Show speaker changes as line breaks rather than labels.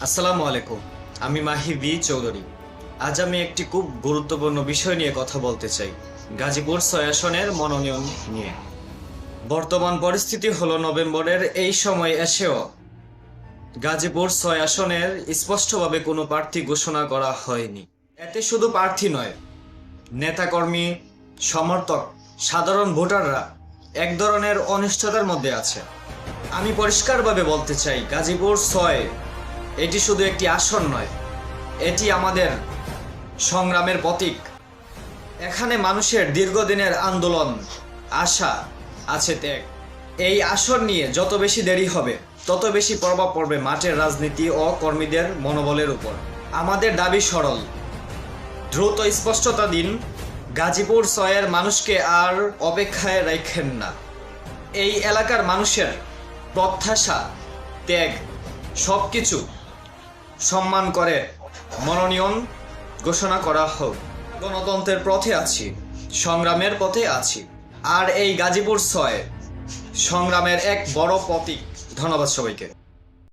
আসসালামু আলাইকুম। আমি মাহি বি চৌধুরী। আজ আমি একটি খুব গুরুত্বপূর্ণ বিষয় নিয়ে কথা বলতে চাই, গাজীপুর ৬ আসনের মনোনয়ন নিয়ে। বর্তমান পরিস্থিতি হলো, নভেম্বরের এই সময় এসেও গাজীপুর ৬ আসনের স্পষ্টভাবে কোনো প্রার্থী ঘোষণা করা হয়নি। এতে শুধু প্রার্থী নয়, নেতাকর্মী, সমর্থক, সাধারণ ভোটাররা এক ধরনের অনিশ্চয়তার মধ্যে আছে। আমি পরিষ্কারভাবে বলতে চাই, গাজীপুর ৬ এটি শুধু একটি আসন নয়, এটি আমাদের সংগ্রামের প্রতীক। এখানে মানুষের দীর্ঘদিনের আন্দোলন, আশা আছে, ত্যাগ। এই আসন নিয়ে যত বেশি দেরি হবে, তত বেশি প্রভাব পড়বে মাঠের রাজনীতি ও কর্মীদের মনোবলের উপর। আমাদের দাবি সরল, দ্রুত স্পষ্টতা দিন। গাজীপুর ৬-এর মানুষকে আর অপেক্ষায় রাখেন না। এই এলাকার মানুষের প্রত্যাশা, ত্যাগ, সব কিছু সম্মান করে মনোনয়ন ঘোষণা করা হোক। গণতন্ত্রের পথে আছি, সংগ্রামের পথে আছি, আর এই গাজীপুর ৬ সংগ্রামের এক বড় প্রতীক। ধন্যবাদ সবাইকে।